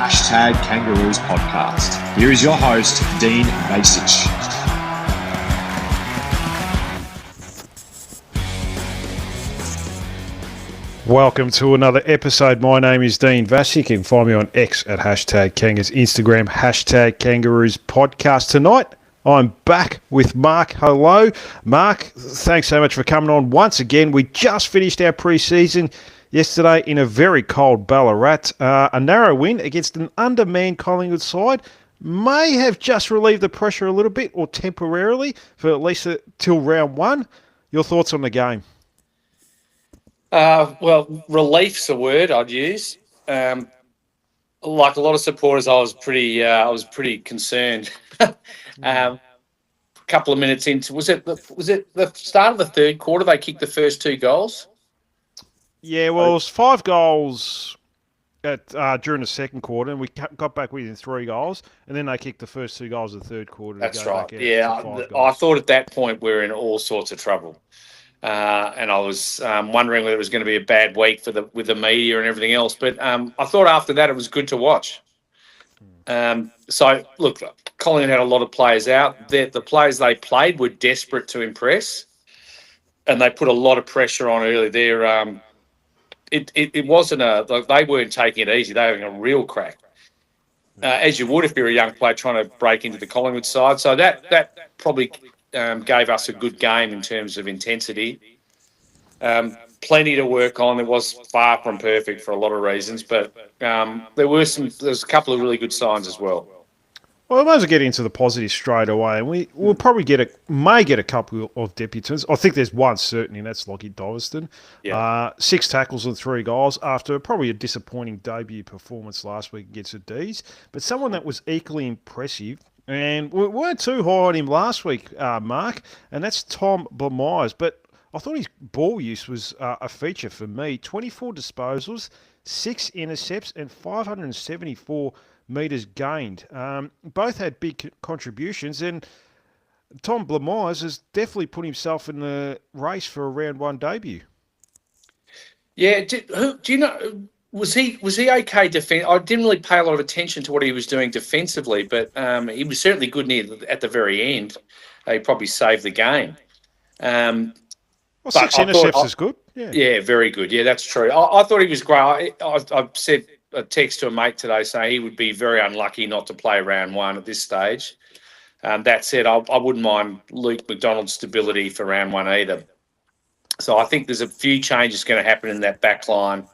Hashtag Kangaroos podcast. Here is your host, Dean Vasic. Welcome to another episode. My name is Dean Vasic. You can find me on X at hashtag Kangas, Instagram, hashtag Kangaroos podcast. Tonight, I'm back with Mark. Hello, Mark. Thanks so much for coming on once again. We just finished our pre-season yesterday in a very cold Ballarat. A narrow win against an undermanned Collingwood side may have just relieved the pressure a little bit, or temporarily, for at least till round one. Your thoughts on the game? Well, relief's a word I'd use. Like a lot of supporters, I was pretty concerned. A couple of minutes into, was it the start of the third quarter? They kicked the first two goals. Yeah, well, it was 5 goals during the second quarter, and we got back within 3 goals, and then they kicked the first 2 goals of the third quarter. That's right. Yeah, I thought at that point we were in all sorts of trouble. And I was wondering whether it was going to be a bad week with the media and everything else. But I thought after that it was good to watch. So, look, Collingwood had a lot of players out. The players they played were desperate to impress, and they put a lot of pressure on early. It wasn't they weren't taking it easy. They were having a real crack, as you would if you're a young player trying to break into the Collingwood side. So that probably gave us a good game in terms of intensity. Plenty to work on. It was far from perfect for a lot of reasons, but there's a couple of really good signs as well. Well, I might as well get into the positives straight away, and we'll probably may get a couple of debutants. I think there's one certainly, and that's Lockie Doverston. Yeah. 6 tackles and 3 goals after probably a disappointing debut performance last week against the D's, but someone that was equally impressive. And we weren't too high on him last week, Mark, and that's Tom Blamires. But I thought his ball use was a feature for me. 24 disposals, 6 intercepts, and 574 metres gained. Both had big contributions, and Tom Blamires has definitely put himself in the race for a round one debut. Yeah, do you know... Was he okay defense? I didn't really pay a lot of attention to what he was doing defensively, but he was certainly good at the very end. He probably saved the game. 6 intercepts is good. Yeah, very good. Yeah, that's true. I thought he was great. I said a text to a mate today saying he would be very unlucky not to play round one at this stage. That said, I wouldn't mind Luke McDonald's stability for round one either. So I think there's a few changes going to happen in that back line.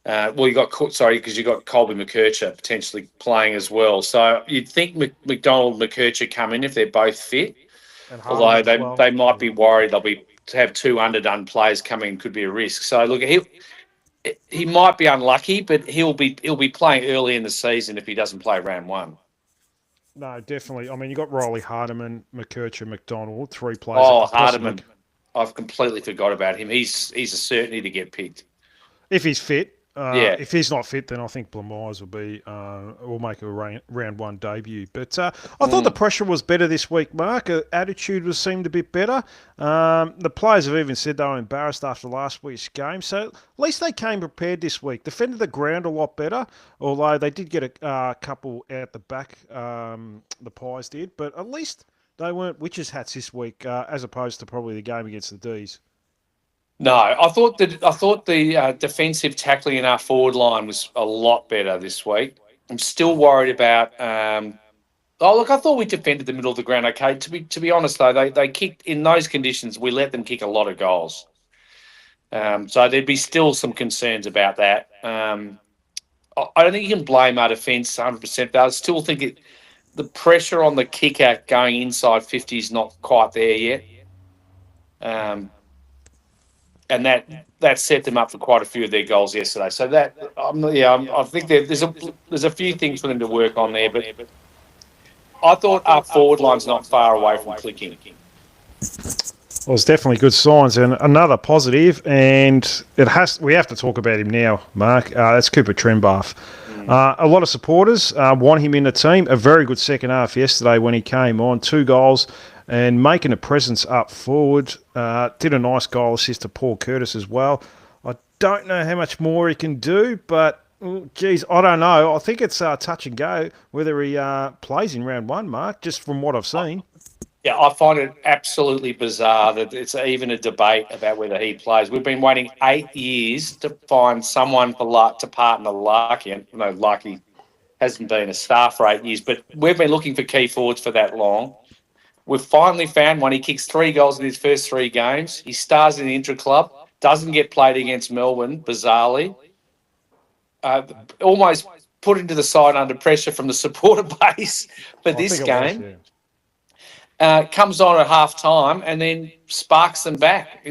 Because you got Colby McKercher potentially playing as well. So you'd think McDonald and McKercher come in if they're both fit. Although they might be worried to have 2 underdone players coming could be a risk. So look, he might be unlucky, but he'll be playing early in the season if he doesn't play round one. No, definitely. I mean, you got Riley Hardiman, McKercher, McDonald, 3 players. Oh, Hardiman, I've completely forgot about him. He's a certainty to get picked if he's fit. Yeah. If he's not fit, then I think Blamires will make a round one debut. But I thought the pressure was better this week, Mark. Attitude seemed a bit better. The players have even said they were embarrassed after last week's game. So at least they came prepared this week. Defended the ground a lot better, although they did get a couple out the back, the Pies did. But at least they weren't witches' hats this week, as opposed to probably the game against the D's. No, I thought the defensive tackling in our forward line was a lot better this week. I'm still worried about. I thought we defended the middle of the ground okay. To be honest, though, they kicked in those conditions. We let them kick a lot of goals. So there'd be still some concerns about that. I don't think you can blame our defence 100%. But I still think the pressure on the kicker going inside 50 is not quite there yet. And that set them up for quite a few of their goals yesterday. So I think there's a few things for them to work on there. But I thought our forward line's not far away from clicking. Well, it's definitely good signs, and another positive, and we have to talk about him now, Mark. That's Cooper Trembath. A lot of supporters want him in the team. A very good second half yesterday when he came on, 2 goals. And making a presence up forward. Did a nice goal assist to Paul Curtis as well. I don't know how much more he can do, but Geez, I don't know. I think it's touch and go whether he plays in round one, Mark, just from what I've seen. Yeah, I find it absolutely bizarre that it's even a debate about whether he plays. We've been waiting 8 years to find someone to partner Larky. And no, Larky hasn't been a star for 8 years, but we've been looking for key forwards for that long. We've finally found one. He kicks 3 goals in his first 3 games. He stars in the intra-club, doesn't get played against Melbourne, bizarrely. Almost put into the side under pressure from the supporter base for this game. Comes on at half-time and then sparks them back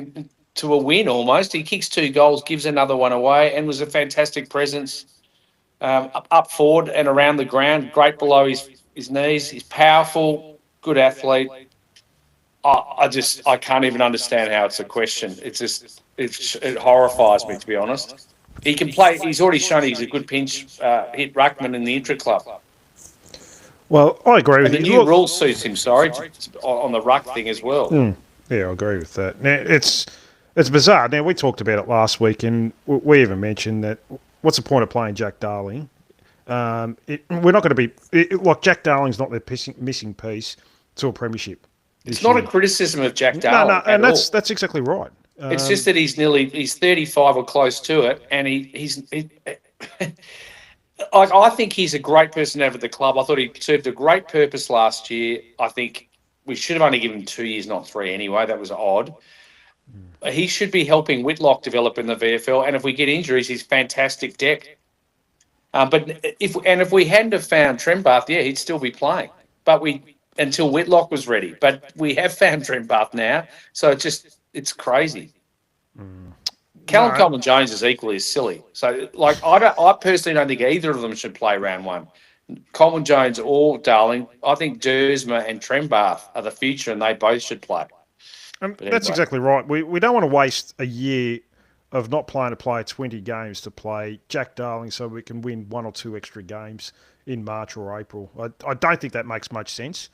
to a win almost. He kicks 2 goals, gives another one away, and was a fantastic presence up forward and around the ground, great below his knees. He's powerful, good athlete. I can't even understand how it's a question. It horrifies me, to be honest. He can play. He's already shown he's a good pinch hit ruckman in the intra-club. Well, I agree with you. The new rule suits him, on the ruck thing as well. Yeah, I agree with that. Now, it's bizarre. Now, we talked about it last week, and we even mentioned that what's the point of playing Jack Darling? We're not going to be... Jack Darling's not the missing piece to a premiership. It's not a criticism of Jack Darling. No, and that's exactly right. It's just that he's 35 or close to it, and he's I think he's a great person to have at the club. I thought he served a great purpose last year. I think we should have only given him 2 years, not 3 anyway. That was odd. He should be helping Whitlock develop in the VFL, and if we get injuries, he's fantastic deck. But if we hadn't have found Trembath, he'd still be playing. But until Whitlock was ready. But we have found Trembath now, so it's crazy. Callum Coleman-Jones is equally as silly. So, I personally don't think either of them should play round one. Coleman-Jones or Darling, I think Dersma and Trembath are the future, and they both should play. That's exactly right. We don't want to waste a year of not playing a player 20 games to play Jack Darling so we can win 1 or 2 extra games in March or April. I don't think that makes much sense.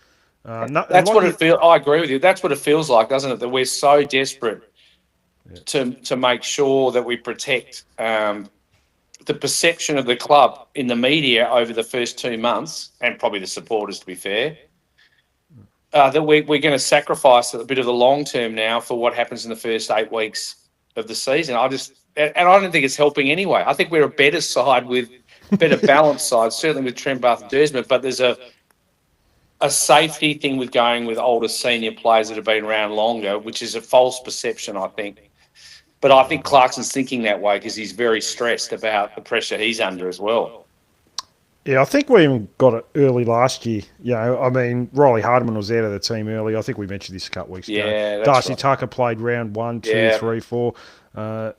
That's what it feels. I agree with you. That's what it feels like, doesn't it? That we're so desperate to make sure that we protect the perception of the club in the media over the first 2 months, and probably the supporters, to be fair, that we're going to sacrifice a bit of the long term now for what happens in the first 8 weeks of the season. I don't think it's helping anyway. I think we're a better side with better balanced side, certainly with Trembath and Dersma, but there's a safety thing with going with older senior players that have been around longer, which is a false perception, I think. But I think Clarkson's thinking that way because he's very stressed about the pressure he's under as well. Yeah, I think we even got it early last year. Riley Hardiman was out of the team early. I think we mentioned this a couple of weeks ago. Yeah, Darcy Tucker played round 1, 2, 3, 4.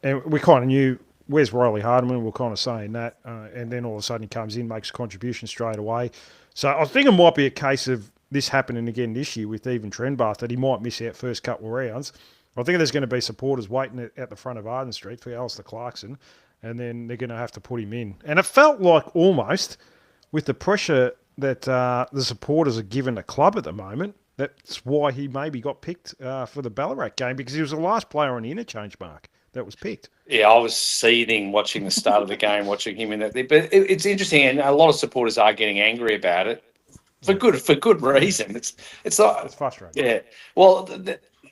And we kind of knew, where's Riley Hardiman? We're kind of saying that. And then all of a sudden he comes in, makes a contribution straight away. So I think it might be a case of this happening again this year with even Trembath, that he might miss out first couple of rounds. I think there's going to be supporters waiting at the front of Arden Street for Alistair Clarkson, and then they're going to have to put him in. And it felt like almost, with the pressure that the supporters are giving the club at the moment, that's why he maybe got picked for the Ballarat game, because he was the last player on the interchange mark that was picked. Yeah, I was seething watching the start of the game, watching him in that. But it's interesting, and a lot of supporters are getting angry about it for good reason. It's frustrating. Yeah. Well,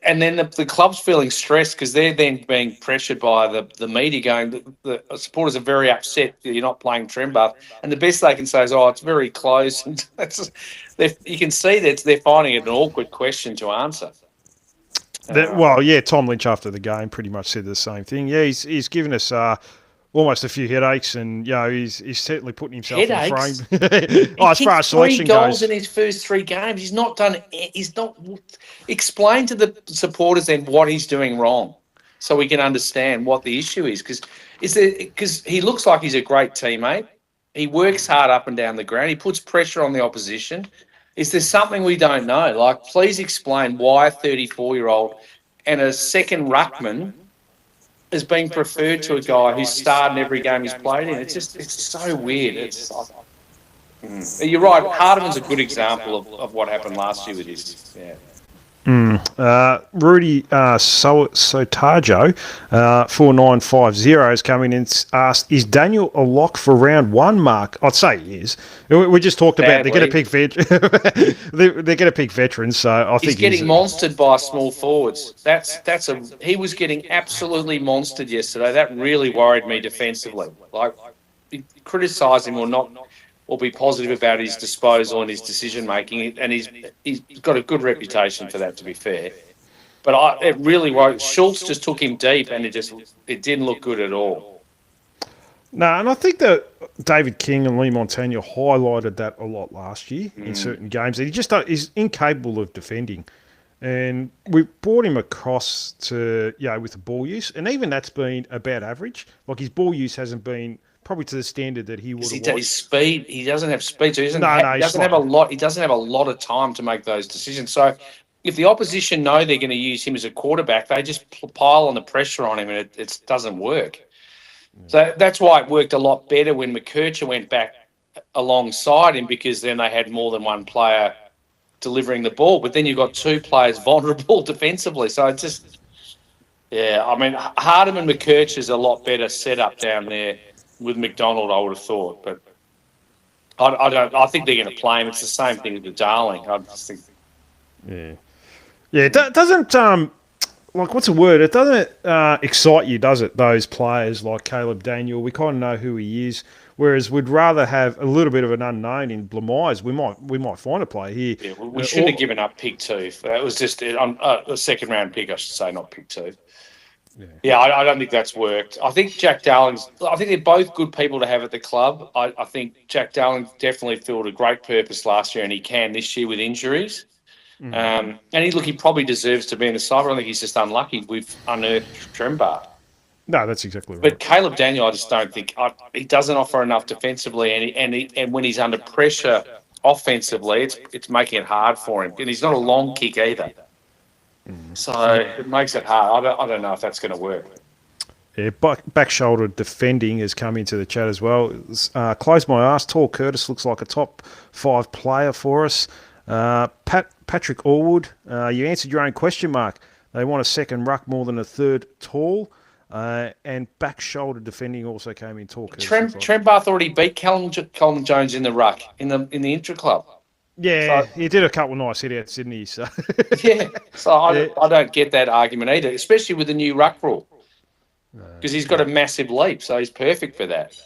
and then the club's feeling stressed because they're then being pressured by the media going, the supporters are very upset that you're not playing Trembath. And the best they can say is, it's very close. And you can see that they're finding it an awkward question to answer. Tom Lynch after the game pretty much said the same thing. Yeah, he's given us almost a few headaches, and he's certainly putting himself in frame. As far as selection goes, 3 goals in his first 3 games. He's not done. He's not. Explain to the supporters then what he's doing wrong, so we can understand what the issue is. Because he looks like he's a great teammate. He works hard up and down the ground. He puts pressure on the opposition. Is there something we don't know? Please explain why a 34-year-old and a second ruckman is being preferred to a guy who's starred in every game he's played in. It's so weird. You're right. Hardiman's a good example of what happened last year with his. Yeah. Rudy Sotajo, 4950 is coming in and asked, is Daniel a lock for round one, Mark? I'd say he is. We just talked about they're going to pick they're going to pick veterans, so I think he's getting monstered by small forwards. He was getting absolutely monstered yesterday. That really worried me defensively. Like, criticise him or not, or be positive about his disposal and his decision making, and he's got a good reputation for that, to be fair. But it really worried. Schultz just took him deep, and it didn't look good at all. No, and I think that David King and Lee Montagna highlighted that a lot last year in certain games. He just is incapable of defending. And we brought him across to, with the ball use. And even that's been about average. Like, his ball use hasn't been probably to the standard that he would have. His speed, he doesn't have speed. So he doesn't have a lot. He doesn't have a lot of time to make those decisions. So if the opposition know they're going to use him as a quarterback, they just pile on the pressure on him, and it doesn't work. So that's why it worked a lot better when McKercher went back alongside him, because then they had more than one player delivering the ball. But then you've got two players vulnerable defensively. So it's just, I mean, Hardham and McKercher's a lot better set up down there with McDonald, I would have thought. But I think they're going to play him. It's the same thing with the Darling. I just think. It doesn't. What's the word? It doesn't excite you, does it? Those players like Caleb Daniel, we kind of know who he is. Whereas we'd rather have a little bit of an unknown in Blamires. We might find a player here. Yeah, we shouldn't have given up pick 2. That was just a second round pick, I should say, not pick 2. Yeah, I don't think that's worked. I think Jack Darling's. I think they're both good people to have at the club. I think Jack Darling definitely filled a great purpose last year, and he can this year with injuries. And he probably deserves to be in the side. I think he's just unlucky. We've unearthed Trembar. No, that's exactly right. But Caleb Daniel, I just don't think he doesn't offer enough defensively, and when he's under pressure offensively, it's making it hard for him. And he's not a long kick either, so it makes it hard. I don't know if that's going to work. Yeah, back shoulder defending has come into the chat as well. Close my arse. Tall Curtis looks like a top 5 player for us. Patrick Allwood, you answered your own question, Mark. They want a second ruck more than a third tall. And back shoulder defending also came in tall. Trembath already beat Callum Jones in the ruck in the intra club. Yeah, so, he did a couple of nice hit outs, didn't he? So I don't get that argument either, especially with the new ruck rule, because he's got a massive leap, so he's perfect for that.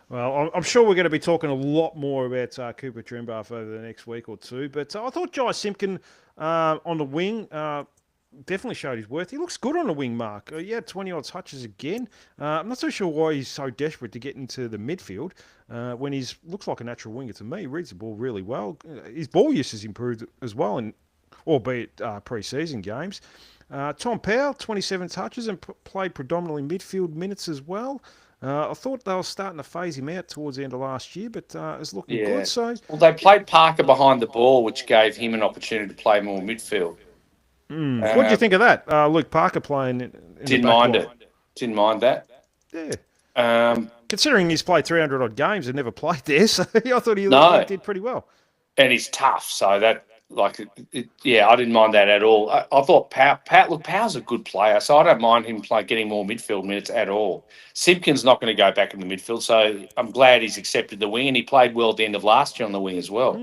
Well, I'm sure we're going to be talking a lot more about Cooper Trembath over the next week or two. But I thought Jai Simpkin on the wing definitely showed his worth. He looks good on the wing, Mark. He had 20-odd touches again. I'm not so sure why he's so desperate to get into the midfield when he looks like a natural winger to me. He reads the ball really well. His ball use has improved as well, albeit pre-season games. Tom Powell, 27 touches and played predominantly midfield minutes as well. I thought they were starting to phase him out towards the end of last year, but it's looking good. So, they played Parker behind the ball, which gave him an opportunity to play more midfield. What do you think of that? Luke Parker playing in didn't mind it. Didn't mind that. Yeah. Considering he's played 300-odd games and never played there, so I thought he did pretty well. And he's tough, so that... I didn't mind that at all. I thought Powell's a good player, so I don't mind him getting more midfield minutes at all. Simpkin's not going to go back in the midfield, so I'm glad he's accepted the wing, and he played well at the end of last year on the wing as well.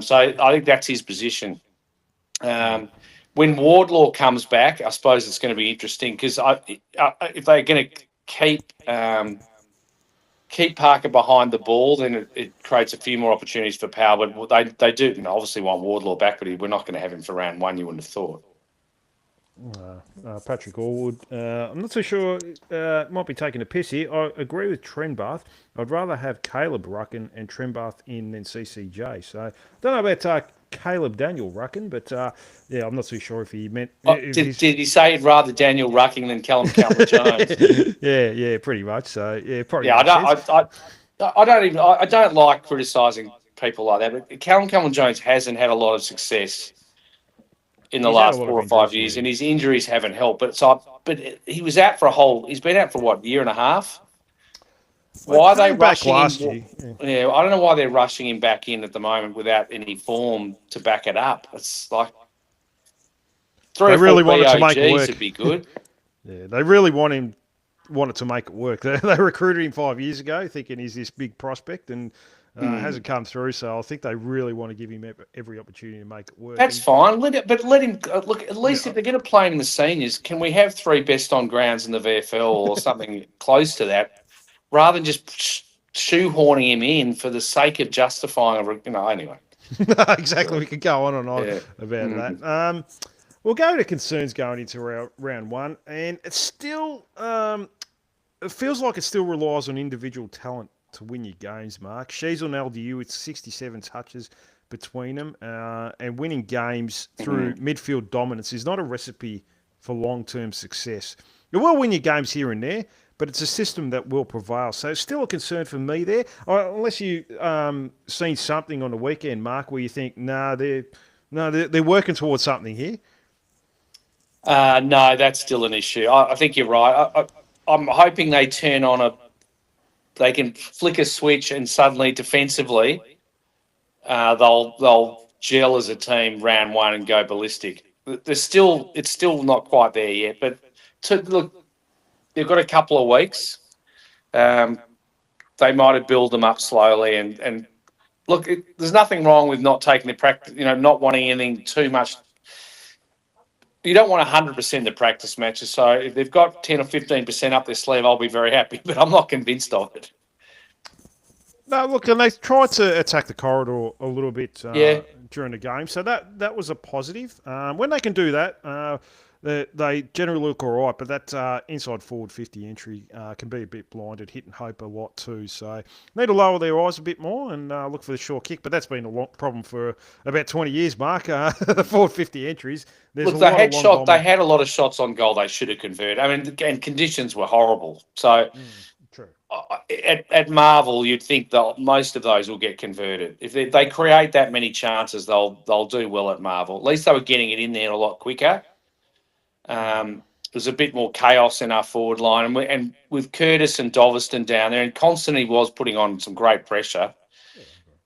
So I think that's his position. When Wardlaw comes back, I suppose it's going to be interesting, because if they're going to keep Parker behind the ball, then it creates a few more opportunities for Powell. But they do obviously want Wardlaw back, but we're not going to have him for round 1, you wouldn't have thought. Patrick Allwood. I'm not so sure. Might be taking a piss here. I agree with Trembath. I'd rather have Caleb Rucken and Trembath in than CCJ. So I don't know about Caleb Daniel Rucken, but I'm not too sure if he meant. Did he say he'd rather Daniel Rucking than Callum Jones? yeah, pretty much. So probably. Yeah, I don't like criticising people like that, but Callum Jones hasn't had a lot of success in the last 4 or 5 years, and his injuries haven't helped. But he was out for he's been out for what, year and a half? Why are they came back rushing last him? year? Yeah. Yeah, I don't know why they're rushing him back in at the moment without any form to back it up. It's like three They or four really wanted to make it BOGs work. would be good. Yeah, they really wanted to make it work. They recruited him 5 years ago, thinking he's this big prospect, and hasn't come through. So I think they really want to give him every opportunity to make it work. That's And, fine. Let him look. At least if they're going to play him in the seniors, can we have 3 best on grounds in the VFL or something close to that, rather than just shoehorning him in for the sake of justifying anyway. exactly. We could go on and on about that. We'll go to concerns going into round one, and it's still it feels like it still relies on individual talent to win your games, Mark. Sheasel and LDU with 67 touches between them, and winning games through midfield dominance is not a recipe for long-term success. You will win your games here and there, but it's a system that will prevail. So it's still a concern for me there, unless you seen something on the weekend, Mark, where you think, they're working towards something here. No, that's still an issue. I think you're right. I'm hoping they they can flick a switch and suddenly defensively, they'll gel as a team round one and go ballistic. It's still not quite there yet, but look, they've got a couple of weeks. They might have built them up slowly and look, there's nothing wrong with not taking the practice, not wanting anything too much. You don't want 100% the practice matches. So if they've got 10 or 15% up their sleeve, I'll be very happy, but I'm not convinced of it. No, look, and they tried to attack the corridor a little bit during the game, so that was a positive. When they can do that, they generally look all right, but that inside forward 50 entry can be a bit blinded, hit and hope a lot too. So need to lower their eyes a bit more and look for the short kick, but that's been a long problem for about 20 years, Mark. The forward 50 entries. Look, they had a lot of shots on goal they should have converted. I mean, and conditions were horrible. So true. At Marvel, you'd think that most of those will get converted. If they create that many chances, they'll do well at Marvel. At least they were getting it in there a lot quicker. There's a bit more chaos in our forward line, and with Curtis and Doveston down there, and Constantine was putting on some great pressure.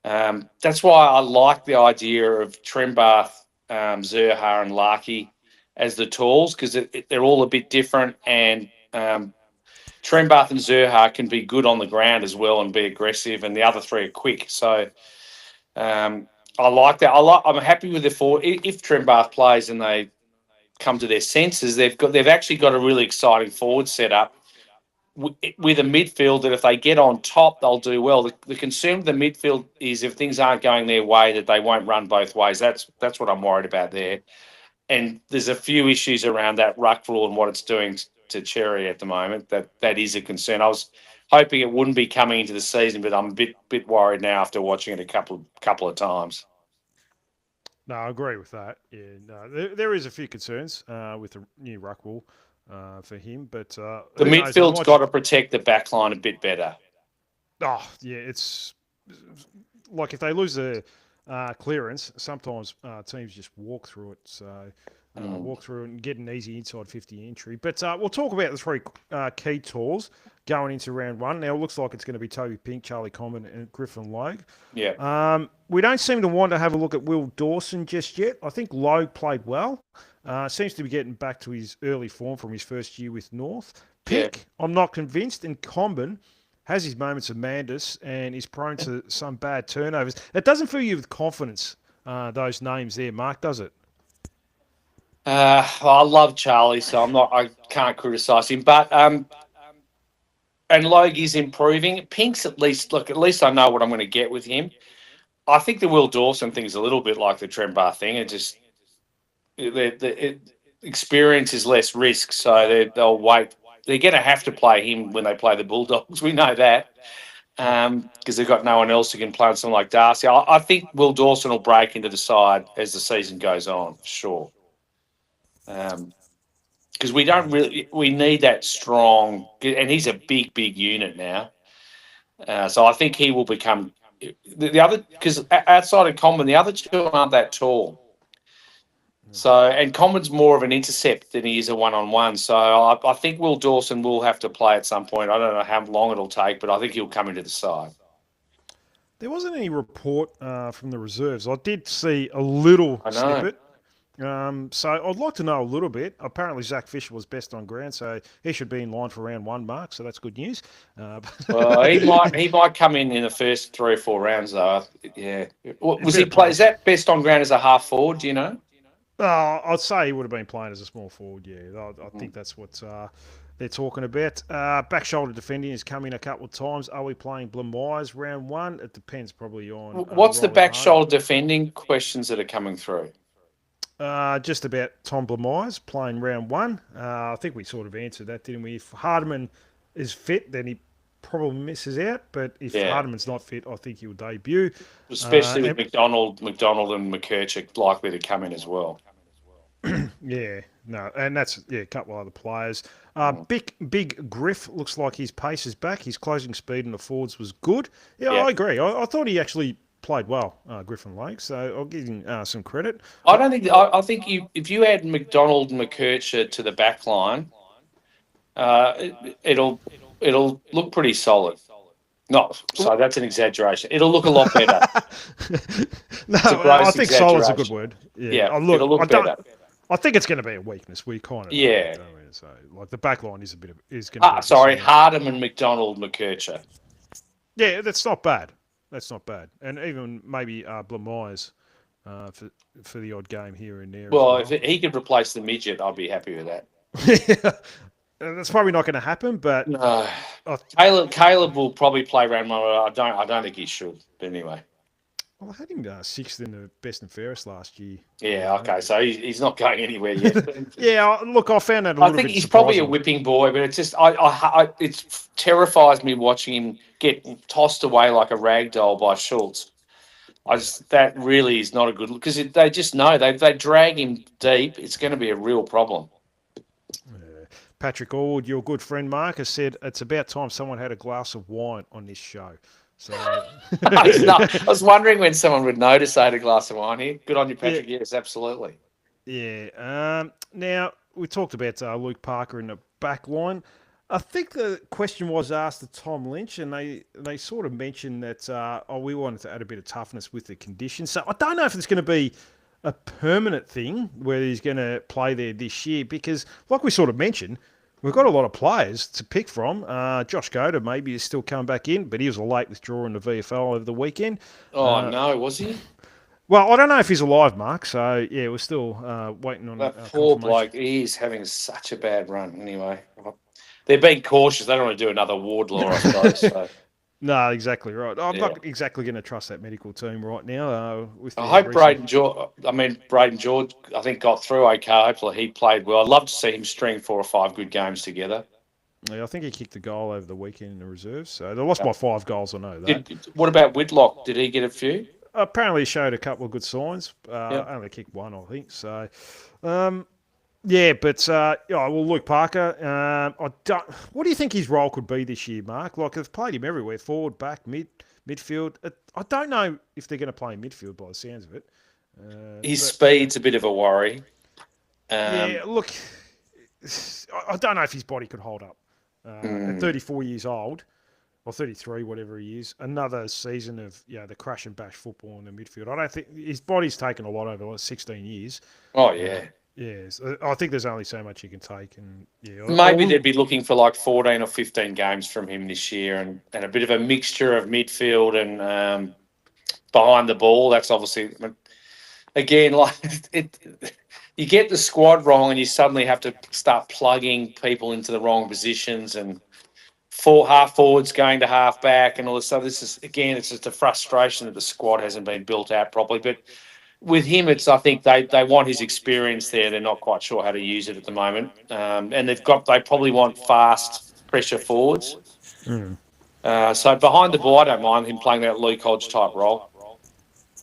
That's why I like the idea of Trembath, Zerha, and Larkey as the tools, because they're all a bit different, and Trembath and Zerha can be good on the ground as well and be aggressive, and the other 3 are quick. So I like that. I'm happy with the forward. If Trembath plays and they come to their senses, they've actually got a really exciting forward setup with a midfield that if they get on top, they'll do well. The concern with the midfield is if things aren't going their way, that they won't run both ways. That's what I'm worried about there. And there's a few issues around that ruck rule and what it's doing to Cherry at the moment. That is a concern. I was hoping it wouldn't be coming into the season, but I'm a bit worried now after watching it a couple of times. No, I agree with that. Yeah, no, there is a few concerns with the new ruck rule for him, but the midfield's got to protect the back line a bit better. Oh, yeah, it's like if they lose the clearance, sometimes teams just walk through it. So walk through and get an easy inside 50 entry. But we'll talk about the 3 key tools going into round one. Now, it looks like it's going to be Toby Pink, Charlie Comben, and Griffin Logue. Yeah. We don't seem to want to have a look at Will Dawson just yet. I think Logue played well. Seems to be getting back to his early form from his first year with North. Pink, I'm not convinced, and Comben has his moments of madness and is prone to some bad turnovers. It doesn't fill you with confidence, those names there, Mark, does it? I love Charlie, so I can't criticise him. But and Logue is improving. Pink's at least I know what I'm going to get with him. I think the Will Dawson thing is a little bit like the Trembath thing. It just experience is less risk, so they'll wait. They're going to have to play him when they play the Bulldogs. We know that because they've got no one else who can play on someone like Darcy. I think Will Dawson will break into the side as the season goes on, for sure. Because we need that strong, and he's a big unit now. So I think he will become the other, because outside of Comben, the other 2 aren't that tall. So, and Common's more of an intercept than he is a one-on-one. So I think Will Dawson will have to play at some point. I don't know how long it'll take, but I think he'll come into the side. There wasn't any report from the reserves. I did see a little snippet. So I'd like to know a little bit. Apparently, Zach Fisher was best on ground, so he should be in line for round 1, Mark. So that's good news. Well, he might come in the first 3 or 4 rounds, though. Yeah. Was he play? Is that best on ground as a half forward? Do you know? I'd say he would have been playing as a small forward. Yeah, I think that's what they're talking about. Back shoulder defending has come in a couple of times. Are we playing Blamires round 1? It depends probably on. What's the back shoulder defending questions that are coming through? Just about Tom Blamires playing round 1. I think we sort of answered that, didn't we? If Hardiman is fit, then he probably misses out. But if Hardiman's not fit, I think he'll debut. Especially with McDonald and McKercher likely to come in as well. Yeah, no, and that's a couple of other players. Big Griff looks like his pace is back. His closing speed in the forwards was good. Yeah. I agree. I thought he actually played well, Griffin Lake. So I'll give him some credit. I think if you add McDonald and McKercher to the back line, it'll look pretty solid. So that's an exaggeration. It'll look a lot better. No, I think solid's a good word. Yeah, it'll look better. I think it's going to be a weakness. We kind of know, so like the back line is going to. Hardiman, McDonald, McKercher. Yeah, that's not bad. And even maybe Blamires for the odd game here and there. Well, if he could replace the midget, I'd be happy with that. That's probably not going to happen, but no. Caleb will probably play round 1. I don't think he should. But anyway. Well, I had him 6th in the best and fairest last year. Yeah, okay, so he's not going anywhere yet. Yeah, look, I found that a little bit. I think he's probably a whipping boy, but it's just it terrifies me watching him get tossed away like a rag doll by Schultz. That really is not a good look because they just know they drag him deep. It's going to be a real problem. Patrick Allwood, your good friend Mark, has said it's about time someone had a glass of wine on this show. So I was wondering when someone would notice I had a glass of wine here. Good on you, Patrick. Yeah. Yes, absolutely. Yeah. Now, we talked about Luke Parker in the back line. I think the question was asked to Tom Lynch, and they sort of mentioned that we wanted to add a bit of toughness with the conditions. So I don't know if it's going to be a permanent thing where he's going to play there this year because, like we sort of mentioned, we've got a lot of players to pick from. Josh Goda maybe is still coming back in, but he was a late withdrawal in the VFL over the weekend. Oh, no, was he? Well, I don't know if he's alive, Mark. So, yeah, we're still waiting on that poor bloke. He's having such a bad run anyway. They're being cautious. They don't want to do another Wardlaw, I suppose. So. No, exactly right. I'm not exactly going to trust that medical team right now. I hope Braden George, I think got through okay. Hopefully he played well. I'd love to see him string 4 or 5 good games together. Yeah, I think he kicked the goal over the weekend in the reserves. So they lost by 5 goals, I know that. What about Whitlock? Did he get a few? Apparently he showed a couple of good signs. Only kicked 1, I think. So, Luke Parker. What do you think his role could be this year, Mark? Like, they've played him everywhere, forward, back, midfield. I don't know if they're going to play in midfield by the sounds of it. His speed's a bit of a worry. Look, I don't know if his body could hold up. At 34 years old, or 33, whatever he is, another season of the crash and bash football in the midfield. I don't think his body's taken a lot over the last 16 years. Oh, yeah. Yes, I think there's only so much you can take, and maybe they'd be looking for like 14 or 15 games from him this year, and a bit of a mixture of midfield and behind the ball. That's obviously again you get the squad wrong, and you suddenly have to start plugging people into the wrong positions, and half forwards going to half back, and all this stuff. This is again, it's just a frustration that the squad hasn't been built out properly, but. With him, I think they want his experience there. They're not quite sure how to use it at the moment, and they probably want fast pressure forwards. So behind the ball, I don't mind him playing that Luke Hodge type role.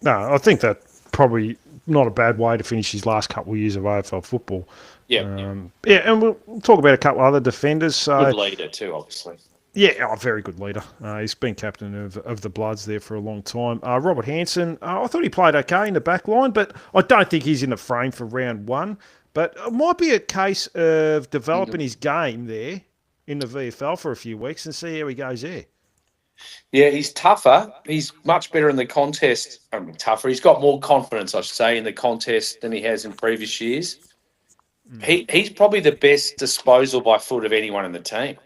No, I think that probably not a bad way to finish his last couple of years of AFL football. Yeah, and we'll talk about a couple of other defenders. So, good leader too, obviously. Yeah, very good leader. He's been captain of the Bloods there for a long time. Robert Hansen, I thought he played okay in the back line, but I don't think he's in the frame for round one. But it might be a case of developing his game there in the VFL for a few weeks and see how he goes there. Yeah, he's tougher. He's much better in the contest. I mean, tougher. He's got more confidence, I should say, in the contest than he has in previous years. He's probably the best disposal by foot of anyone in the team.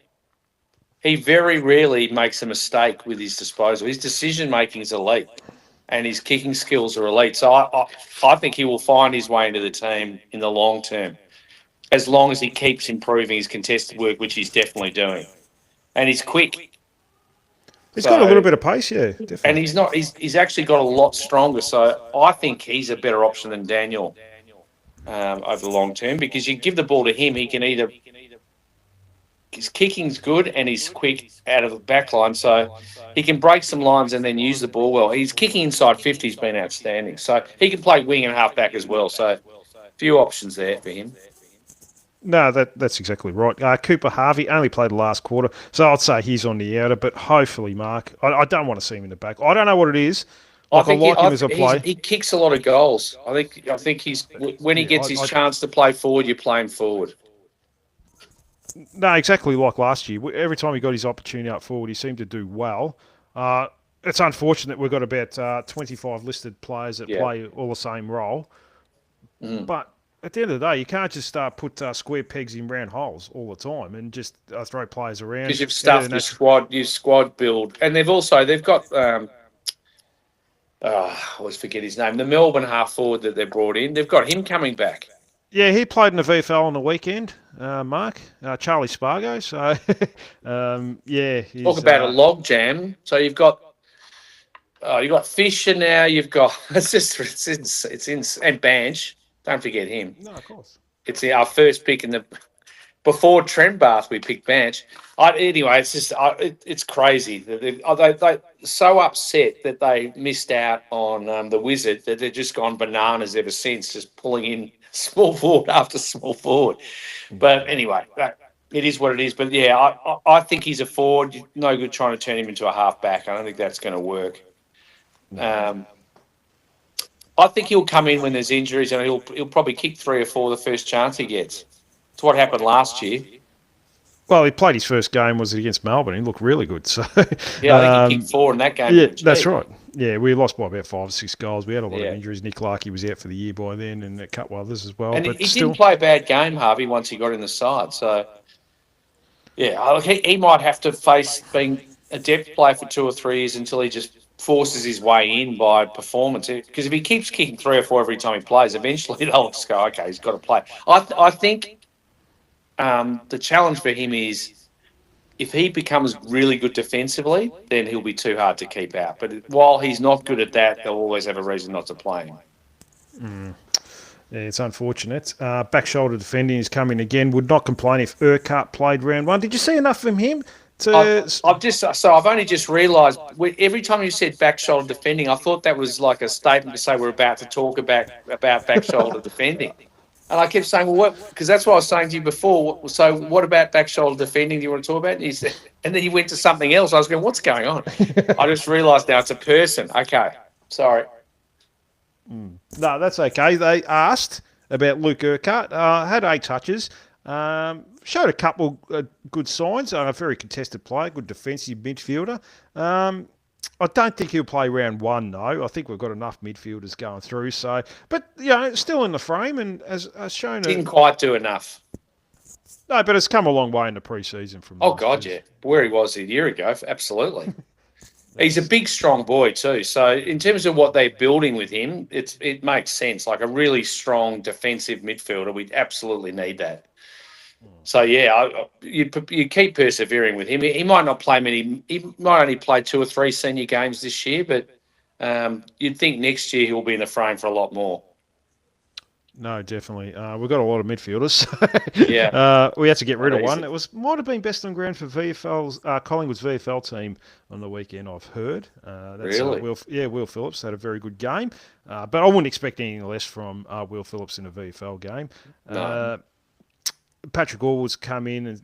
He very rarely makes a mistake with his disposal. His decision making is elite, and his kicking skills are elite. So I think he will find his way into the team in the long term, as long as he keeps improving his contested work, which he's definitely doing. And he's quick. He's got a little bit of pace, yeah, definitely. And he's actually got a lot stronger. So I think he's a better option than Daniel over the long term, because you give the ball to him, he can either his kicking's good and he's quick out of the back line, so he can break some lines and then use the ball well. His kicking inside 50 has been outstanding. So he can play wing and half back as well. So a few options there for him. No, that's exactly right. Cooper Harvey only played the last quarter, so I'd say he's on the outer, but hopefully, Mark, I don't want to see him in the back. I don't know what it is. I like him as a player. He kicks a lot of goals. I think he's when he gets his chance to play forward, you're playing forward. No, exactly like last year. Every time he got his opportunity up forward, he seemed to do well. It's unfortunate we've got about 25 listed players that play all the same role. But at the end of the day, you can't just put square pegs in round holes all the time and just throw players around. Because you've stuffed your squad build. And they've got, I always forget his name, the Melbourne half forward that they brought in. They've got him coming back. Yeah, he played in the VFL on the weekend, Mark. Charlie Spargo. So, yeah. Talk about a log jam. So you've got Fisher now. You've got and Banch. Don't forget him. No, of course. It's our first pick in the before Trent Bath. We picked Banch. Anyway, it's just it's crazy. They're so upset that they missed out on the Wizard that they've just gone bananas ever since, just pulling in small forward after small forward. But anyway, it is what it is. But yeah, I think he's a forward. No good trying to turn him into a half back. I don't think that's going to work. No. I think he'll come in when there's injuries, and he'll probably kick 3 or 4 the first chance he gets. It's what happened last year. Well, he played his first game, was it against Melbourne? He looked really good. So yeah, I think he kicked 4 in that game. Yeah, that's right. Yeah, we lost by about 5 or 6 goals. We had a lot of injuries. Nick Larkey was out for the year by then, and a couple others as well. And but he didn't play a bad game, Harvey, once he got in the side. So, yeah, he might have to face being a depth player for 2 or 3 years until he just forces his way in by performance. Because if he keeps kicking 3 or 4 every time he plays, eventually they'll just go, okay, he's got to play. I think the challenge for him is if he becomes really good defensively, then he'll be too hard to keep out. But while he's not good at that, they'll always have a reason not to play him. Yeah, it's unfortunate. Back shoulder defending is coming again. Would not complain if Urquhart played round 1. Did you see enough from him? I've only just realised every time you said back shoulder defending, I thought that was like a statement to say we're about to talk about back shoulder defending, and I kept saying, well, what? Because that's what I was saying to you before. So what about back shoulder defending? Do you want to talk about? And he said, and then he went to something else. I was going, what's going on? I just realised now it's a person. Okay, sorry. No, that's okay. They asked about Luke Urquhart. Had 8 touches. Showed a couple good signs. A very contested player, good defensive midfielder. I don't think he'll play round 1, though. I think we've got enough midfielders going through. So, but still in the frame and has shown. Didn't quite do enough. No, but it's come a long way in the pre-season from. Oh God, yeah, where he was a year ago, absolutely. He's a big, strong boy too. So in terms of what they're building with him, it makes sense. Like a really strong defensive midfielder, we absolutely need that. So yeah, you keep persevering with him. He might not play many. He might only play 2 or 3 senior games this year, but you'd think next year he'll be in the frame for a lot more. No, definitely. We've got a lot of midfielders. Yeah, we had to get rid of one. It might have been best on ground for VFL's Collingwood's VFL team on the weekend. I've heard. That's, really? Will Phillips had a very good game, but I wouldn't expect anything less from Will Phillips in a VFL game. No. Patrick Orwood's come in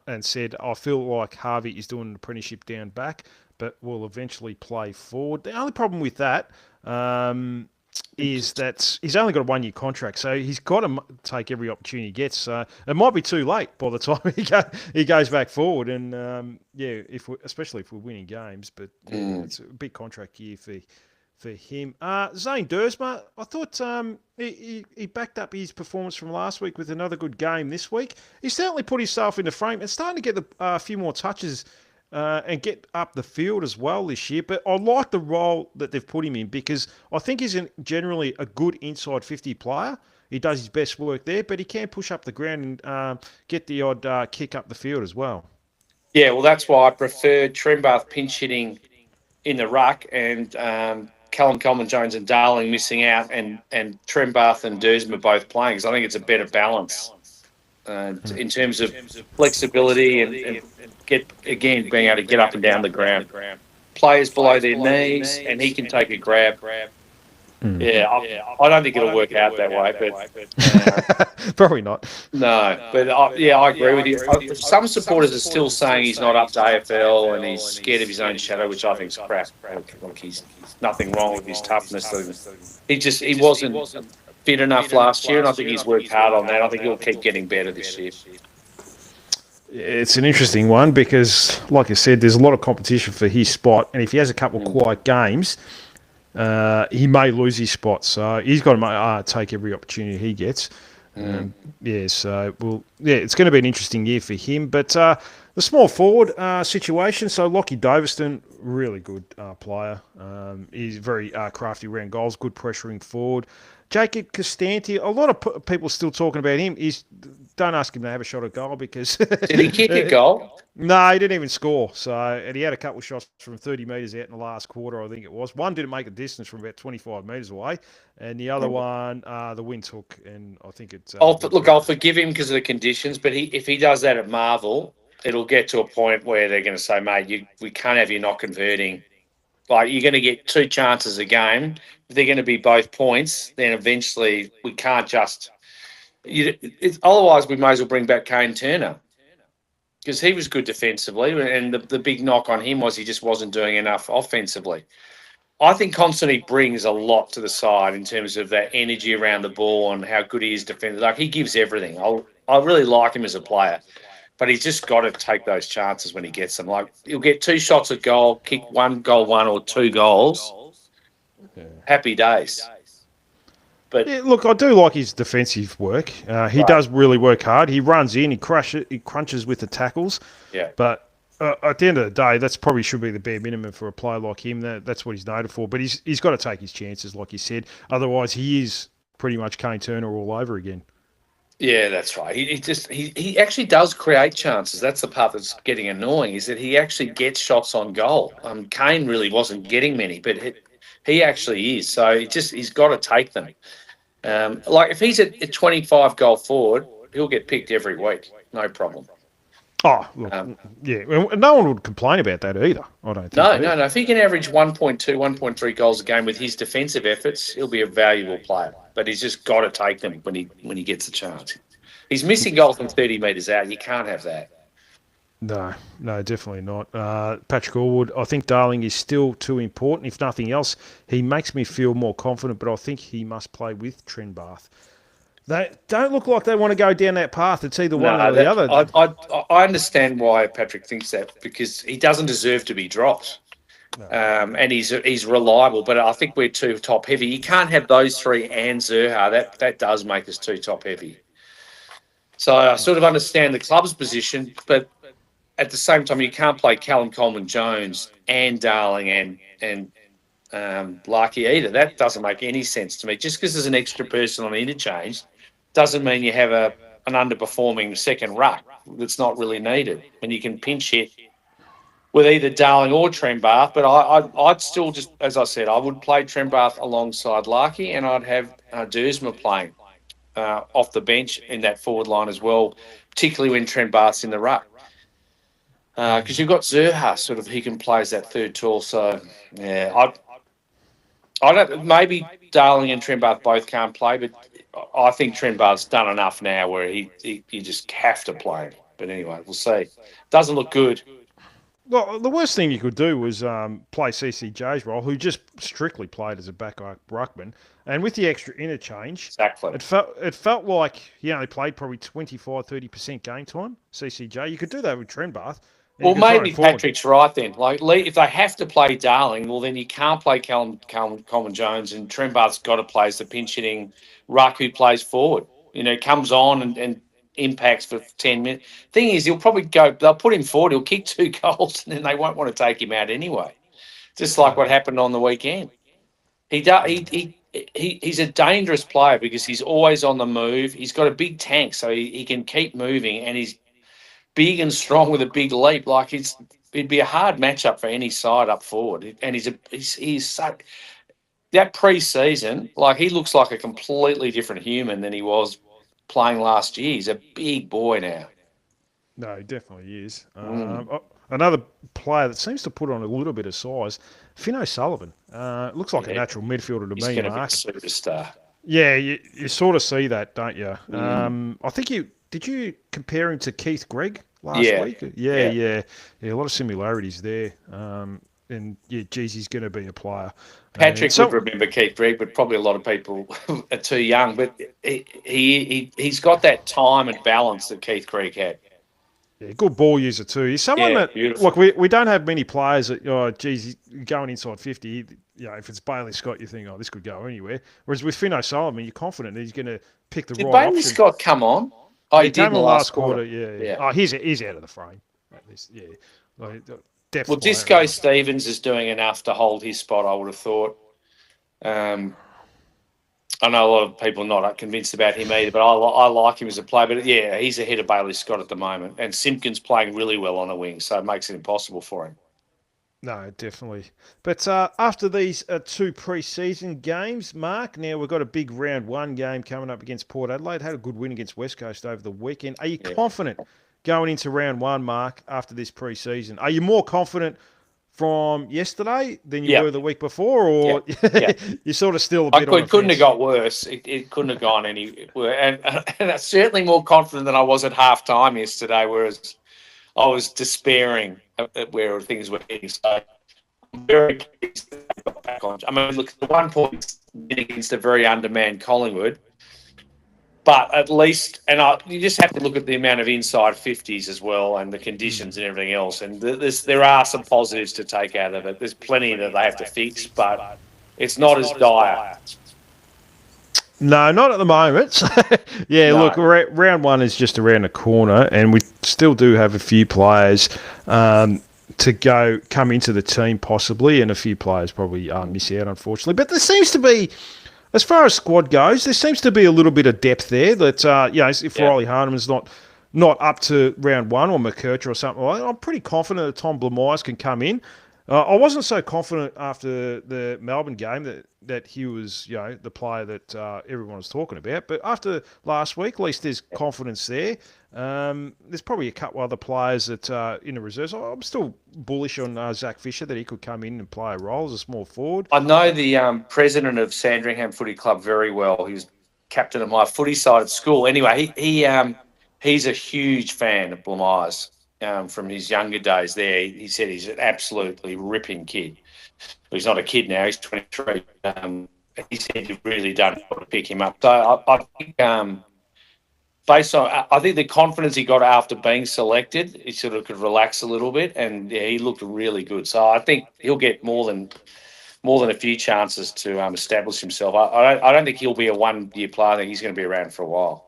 and said, I feel like Harvey is doing an apprenticeship down back, but will eventually play forward. The only problem with that is that he's only got a 1 year contract, so he's got to take every opportunity he gets. So it might be too late by the time he goes back forward. And especially if we're winning games, but it's a big contract year for him. Zane Duursma, I thought he backed up his performance from last week with another good game this week. He certainly put himself in the frame and starting to get a few more touches and get up the field as well this year. But I like the role that they've put him in because I think he's generally a good inside 50 player. He does his best work there, but he can push up the ground and get the odd kick up the field as well. Yeah, well, that's why I prefer Trembath pinch hitting in the ruck and Callum Coleman-Jones and Darling missing out and Trembath and Duursma both playing because I think it's a better balance in terms of flexibility and being able to get up and down the ground. Players below their knees and he can take a grab. Yeah, I don't think it'll work out that way, but probably not. No, but I agree with you. Some supporters are still saying he's not up to AFL and he's scared of his own shadow, which I think is crap. Like he's nothing wrong with his toughness. He wasn't fit enough last year, and I think he's worked hard on that. I think he'll keep getting better this year. It's an interesting one because, like I said, there's a lot of competition for his spot, and if he has a couple of quiet games, he may lose his spot. So he's got to take every opportunity he gets. It's going to be an interesting year for him. But the small forward situation, so Lockie Daviston, really good player. He's very crafty around goals, good pressuring forward. Jacob Costanti, a lot of people still talking about him. Don't ask him to have a shot at goal because... Did he kick a goal? No, he didn't even score. And he had a couple of shots from 30 metres out in the last quarter, I think it was. One didn't make a distance from about 25 metres away, and the other one, the wind took, and I think it's... I'll forgive him because of the conditions, but if he does that at Marvel, it'll get to a point where they're going to say, mate, we can't have you not converting. Like, you're going to get 2 chances a game. If they're going to be both points, then eventually we can't just... otherwise, we may as well bring back Kane Turner because he was good defensively, and the big knock on him was he just wasn't doing enough offensively. I think Constantine brings a lot to the side in terms of that energy around the ball and how good he is defensively. Like, he gives everything. I really like him as a player, but he's just got to take those chances when he gets them. Like, he'll get 2 shots at goal, kick 1 goal, 1 or 2 goals. Happy days. But look, I do like his defensive work. He does really work hard. He runs in, he crunches with the tackles. Yeah. But at the end of the day, that's probably should be the bare minimum for a player like him. That's what he's noted for. But he's got to take his chances, like you said. Otherwise, he is pretty much Kane Turner all over again. Yeah, that's right. He actually does create chances. That's the part that's getting annoying, is that he actually gets shots on goal. Kane really wasn't getting many, but he actually is. So he's got to take them. Like, if he's at 25 goal forward, he'll get picked every week. No problem. Oh, look, no one would complain about that either, I don't think. No. If he can average 1.2, 1.3 goals a game with his defensive efforts, he'll be a valuable player. But he's just got to take them when he gets a chance. He's missing goals from 30 metres out. You can't have that. No, definitely not. Patrick Orwood, I think Darling is still too important. If nothing else, he makes me feel more confident, but I think he must play with Trembath. They don't look like they want to go down that path. It's either one or the other. I understand why Patrick thinks that, because he doesn't deserve to be dropped. No. And he's reliable, but I think we're too top heavy. You can't have those 3 and Zerha. That does make us too top heavy. So I sort of understand the club's position, but at the same time, you can't play Callum Coleman-Jones and Darling and Larkey either. That doesn't make any sense to me. Just because there's an extra person on interchange doesn't mean you have an underperforming second ruck that's not really needed. And you can pinch hit with either Darling or Trembath, but I'd still just, as I said, I would play Trembath alongside Larkey, and I'd have Duursma playing off the bench in that forward line as well, particularly when Trembath's in the ruck. Because you've got Zerha, sort of, he can play as that third tall. So, yeah, I don't. Maybe Darling and Trembath both can't play, but I think Trent Barrett's done enough now where you just have to play him. But anyway, we'll see. Doesn't look good. Well, the worst thing you could do was play CCJ's role, who just strictly played as a back ruckman, and with the extra interchange, Exactly. it felt like he only played probably 25-30% game time. CCJ, you could do that with Trent Barth. Well, maybe Patrick's right then. Like, if they have to play Darling, well, then you can't play Coleman Jones, and Trent Barth's got to play as the pinch hitting ruck who plays forward. Comes on and impacts for 10 minutes. Thing is, they'll put him forward, he'll kick 2 goals, and then they won't want to take him out anyway. Just like what happened on the weekend. He's a dangerous player because he's always on the move. He's got a big tank, so he can keep moving, and he's big and strong with a big leap. Like, it'd be a hard matchup for any side up forward. And he's so that pre-season, like, he looks like a completely different human than he was playing last year. He's a big boy now. No, he definitely is. Another player that seems to put on a little bit of size, Finn O'Sullivan. Looks like a natural midfielder to me, He's going Mark. to be a superstar. Yeah, you sort of see that, don't you? I think did you compare him to Keith Gregg last week? Yeah. A lot of similarities there. And geez, he's going to be a player. Patrick would remember Keith Gregg, but probably a lot of people are too young. But he's got that time and balance that Keith Gregg had. Yeah, good ball user too. He's someone that, beautiful. look, we don't have many players that, he's going inside 50. If it's Bailey Scott, you think, this could go anywhere. Whereas with Finn O'Sullivan, you're confident that he's going to pick the right option. Did Bailey Scott come on? He did in the last quarter. Yeah. Oh, he's out of the frame. At least, yeah. Well, Disco Stevens is doing enough to hold his spot, I would have thought. I know a lot of people are not convinced about him either, but I like him as a player. But, yeah, he's ahead of Bailey Scott at the moment. And Simpkins playing really well on the wing, so it makes it impossible for him. No, definitely. But after these 2 pre-season games, Mark, now we've got a big round 1 game coming up against Port Adelaide. Had a good win against West Coast over the weekend. Are you confident going into round 1, Mark, after this pre-season? Are you more confident from yesterday than you were the week before, or you're sort of still a bit it couldn't have got worse. It couldn't have gone any worse. And I'm certainly more confident than I was at half-time yesterday, whereas I was despairing at where things were heading. So I'm very pleased that they got back on. I mean, look, the 1 point against a very undermanned Collingwood, but at least, you just have to look at the amount of inside 50s as well and the conditions and everything else. And there are some positives to take out of it. There's plenty that they have to fix, but it's not as dire. No, not at the moment. Look, round 1 is just around the corner, and we still do have a few players to come into the team possibly, and a few players probably miss out, unfortunately. But there seems to be, as far as squad goes, there seems to be a little bit of depth there that, if Riley Hardeman's not up to round 1 or McKercher or something like that, I'm pretty confident that Tom Blamires can come in. I wasn't so confident after the Melbourne game that he was, the player that everyone was talking about. But after last week, at least there's confidence there. There's probably a couple other players that in the reserves. I'm still bullish on Zach Fisher that he could come in and play a role as a small forward. I know the president of Sandringham Footy Club very well. He was captain of my footy side at school. Anyway, he's a huge fan of Blamires. From his younger days there, he said he's an absolutely ripping kid. He's not a kid now; he's 23. He said he's really done well to pick him up. So I think, based on, I think the confidence he got after being selected, he sort of could relax a little bit, and he looked really good. So I think he'll get more than a few chances to establish himself. I don't think he'll be a 1-year player. I think he's going to be around for a while.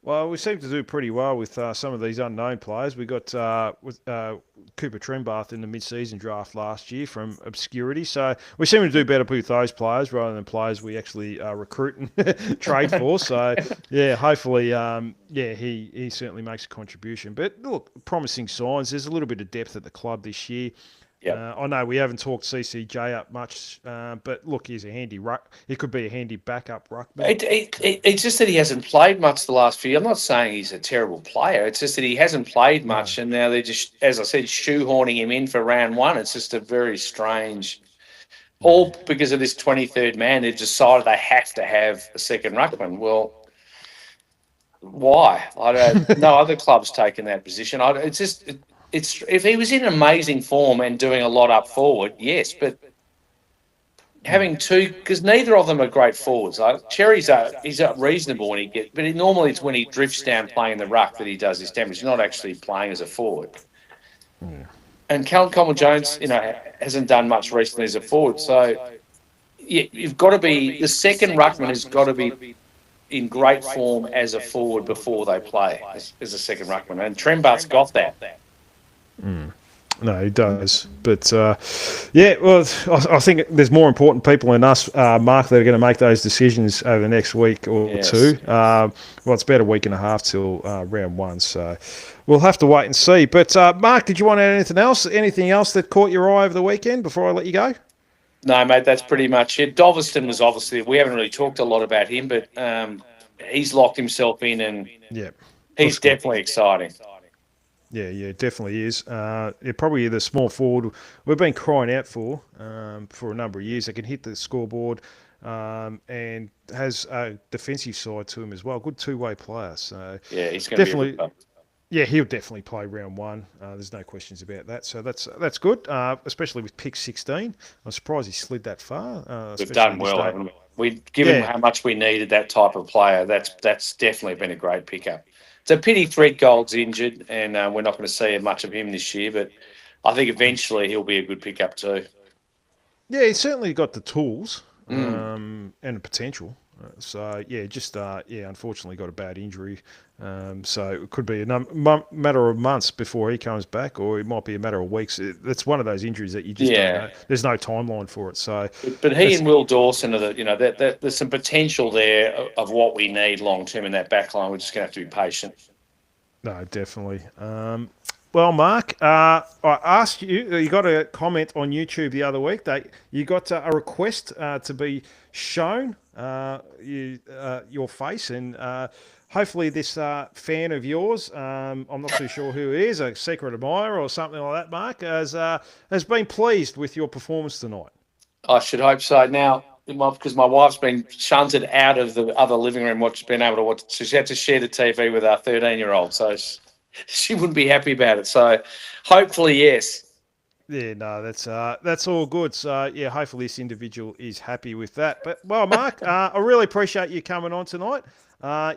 Well, we seem to do pretty well with some of these unknown players. We got Cooper Trembath in the mid-season draft last year from obscurity, so we seem to do better with those players rather than players we actually recruit and trade for. So, hopefully, he certainly makes a contribution. But look, promising signs. There's a little bit of depth at the club this year. Yep. I know we haven't talked CCJ up much, but look, he's a handy ruck. He could be a handy backup ruckman. It's just that he hasn't played much the last few. I'm not saying he's a terrible player. It's just that he hasn't played much, and now they're just, as I said, shoehorning him in for round 1. It's just a very strange all because of this 23rd man. They've decided they have to have a second ruckman. Well, why? I don't. No other club's taken that position. It's just it's if he was in amazing form and doing a lot up forward, yes, but having two, because neither of them are great forwards. Cherry's he's reasonable when he gets, but normally it's when he drifts down playing the ruck that he does his damage. He's not actually playing as a forward. And Callum Coleman-Jones, hasn't done much recently as a forward. So you've got to be, the second ruckman has got to be in great form as a forward before they play as a second ruckman. And Trembart's got that. No, he does. But, well, I think there's more important people than us, Mark, that are going to make those decisions over the next week or two. Well, it's about a week and a half till round one, so we'll have to wait and see. But, Mark, did you want to add anything else? Anything else that caught your eye over the weekend before I let you go? No, mate, that's pretty much it. Doveston was obviously, we haven't really talked a lot about him, but he's locked himself in and he's definitely exciting. Yeah, definitely is. Probably the small forward we've been crying out for a number of years. They can hit the scoreboard and has a defensive side to him as well. Good two-way player. So yeah, he's going to be a good player. Yeah, he'll definitely play round one. There's no questions about that. So that's good, especially with pick 16. I'm surprised he slid that far. We've done well, haven't we? We've given how much we needed that type of player. That's definitely been a great pickup. It's a pity Threadgold's injured, and we're not going to see much of him this year, but I think eventually he'll be a good pickup too. Yeah, he's certainly got the tools and the potential. Unfortunately got a bad injury. So it could be a matter of months before he comes back, or it might be a matter of weeks. It's one of those injuries that you just don't know. There's no timeline for it. So, but he and Will Dawson are there's some potential there of what we need long term in that back line. We're just going to have to be patient. No, definitely. Well, Mark, I asked you got a comment on YouTube the other week that you got a request to be shown your face, and hopefully this fan of yours, I'm not too sure who he is, a secret admirer or something like that, Mark, has been pleased with your performance tonight. I should hope so. Now, because my wife's been shunted out of the other living room, been able to watch, so she had to share the TV with our 13-year-old, so she wouldn't be happy about it. So hopefully, yes. Yeah, no, that's all good. So, yeah, hopefully this individual is happy with that. But, well, Mark, I really appreciate you coming on tonight.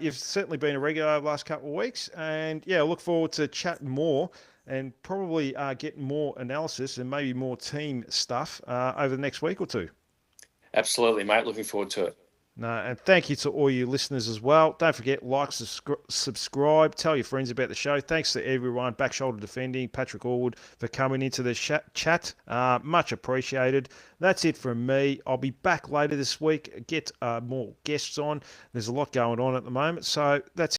You've certainly been a regular over the last couple of weeks. And, yeah, I look forward to chatting more and probably getting more analysis and maybe more team stuff over the next week or two. Absolutely, mate. Looking forward to it. No, and thank you to all you listeners as well. Don't forget, like, subscribe, tell your friends about the show. Thanks to everyone, Back Shoulder Defending, Patrick Allwood, for coming into the chat. Much appreciated. That's it from me. I'll be back later this week, get more guests on. There's a lot going on at the moment, so that's